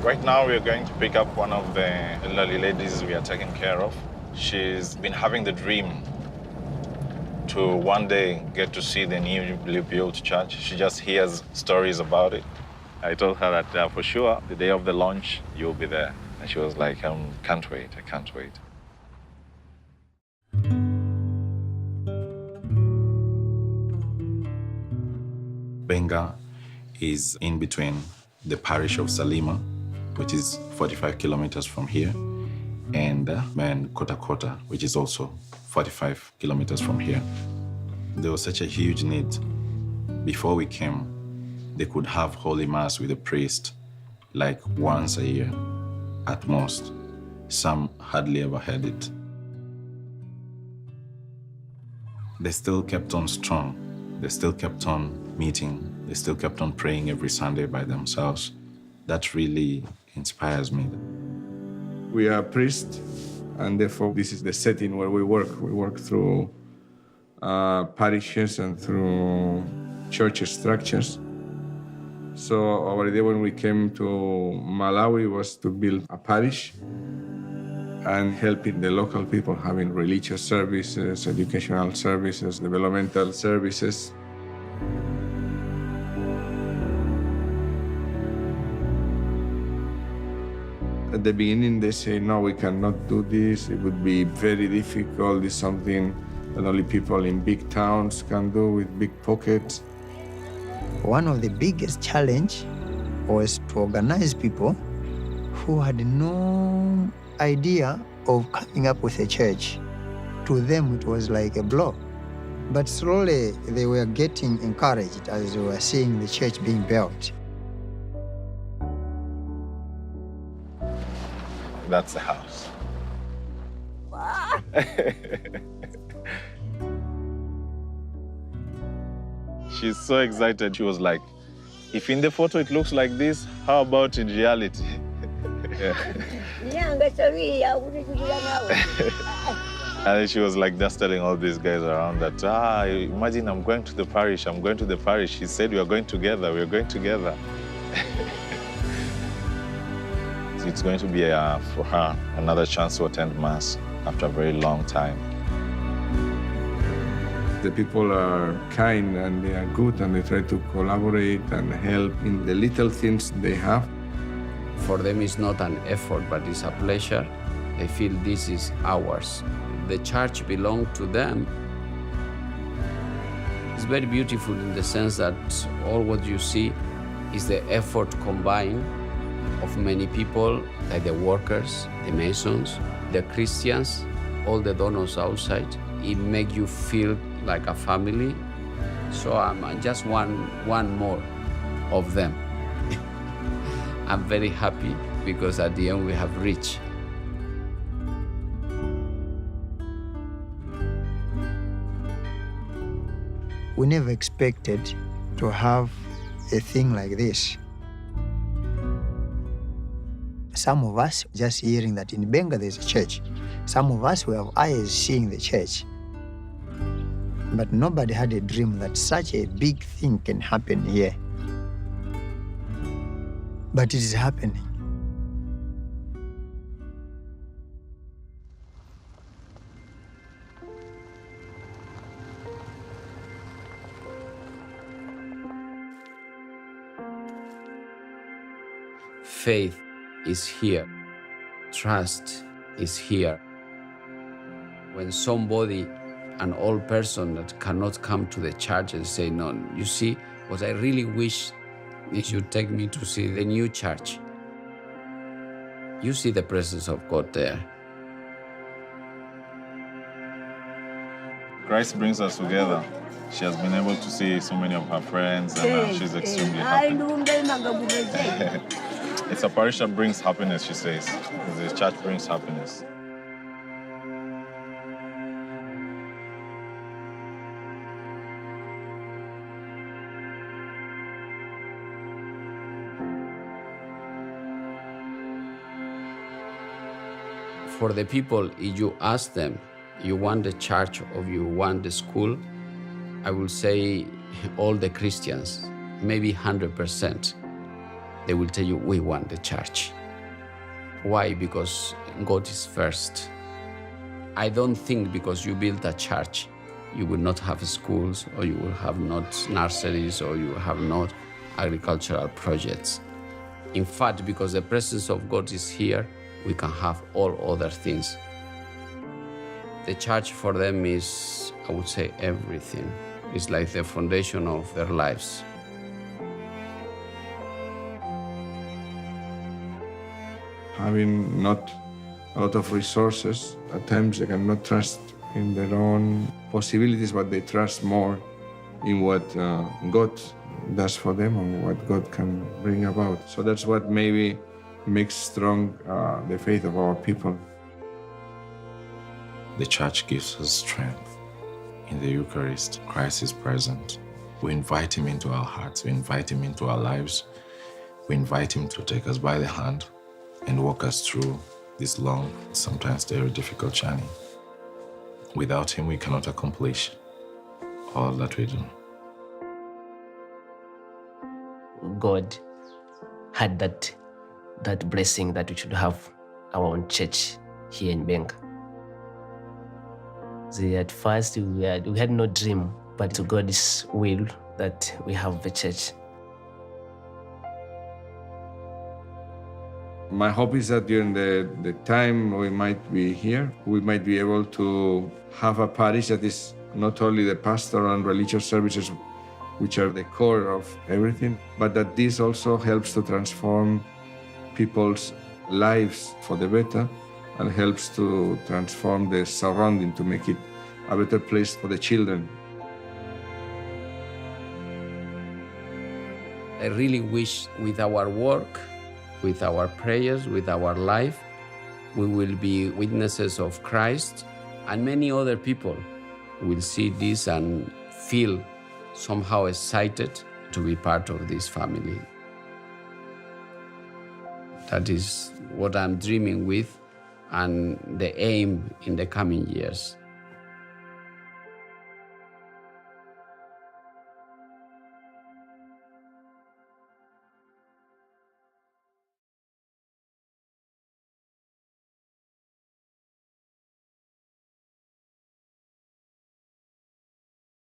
Right now, we're going to pick up one of the elderly ladies we are taking care of. She's been having the dream to one day get to see the newly built church. She just hears stories about it. I told her that for sure, the day of the launch, you'll be there. And she was like, can't wait, I can't wait. Benga is in between the parish of Salima, which is 45 kilometers from here, and Kota, which is also 45 kilometers from here. There was such a huge need. Before we came, they could have Holy Mass with a priest like once a year at most. Some hardly ever had it. They still kept on strong. They still kept on meeting. They still kept on praying every Sunday by themselves. That really inspires me. We are priests, and therefore this is the setting where we work. We work through parishes and through church structures. So our idea when we came to Malawi was to build a parish and helping the local people having religious services, educational services, developmental services. At the beginning, they say, no, we cannot do this. It would be very difficult. It's something that only people in big towns can do with big pockets. One of the biggest challenge was to organize people who had no idea of coming up with a church. To them, it was like a blow. But slowly, they were getting encouraged as they were seeing the church being built. That's the house. She's so excited. She was like, if in the photo it looks like this, how about in reality? And then she was like just telling all these guys around that, imagine I'm going to the parish, I'm going to the parish. She said we are going together, we are going together. It's going to be, for her, another chance to attend Mass after a very long time. The people are kind and they are good and they try to collaborate and help in the little things they have. For them, it's not an effort, but it's a pleasure. They feel this is ours. The church belongs to them. It's very beautiful in the sense that all what you see is the effort combined of many people, like the workers, the masons, the Christians, all the donors outside. It makes you feel like a family. So I'm just one more of them. I'm very happy because at the end we have reached. We never expected to have a thing like this. Some of us just hearing that in Benga there's a church. Some of us we have eyes seeing the church. But nobody had a dream that such a big thing can happen here. But it is happening. Faith is here. Trust is here. When somebody, an old person that cannot come to the church and say, no, you see, what I really wish is you take me to see the new church. You see the presence of God there. Christ brings us together. She has been able to see so many of her friends and she's extremely happy. It's a parish that brings happiness, she says. The church brings happiness. For the people, if you ask them, you want the church or you want the school, I will say all the Christians, maybe 100%, they will tell you, we want the church. Why? Because God is first. I don't think because you build a church, you will not have schools, or you will have not nurseries, or you will have not agricultural projects. In fact, because the presence of God is here, we can have all other things. The church for them is, I would say, everything. It's like the foundation of their lives. Having not a lot of resources, at times they cannot trust in their own possibilities, but they trust more in what God does for them and what God can bring about. So that's what maybe makes strong the faith of our people. The church gives us strength. In the Eucharist, Christ is present. We invite him into our hearts. We invite him into our lives. We invite him to take us by the hand and walk us through this long, sometimes very difficult journey. Without him, we cannot accomplish all that we do. God had that blessing that we should have our own church here in Benga. At first, we had no dream, but to God's will that we have the church. My hope is that during the time we might be here, we might be able to have a parish that is not only the pastoral and religious services, which are the core of everything, but that this also helps to transform people's lives for the better and helps to transform the surrounding to make it a better place for the children. I really wish with our work, with our prayers, with our life, we will be witnesses of Christ, and many other people will see this and feel somehow excited to be part of this family. That is what I'm dreaming with and the aim in the coming years.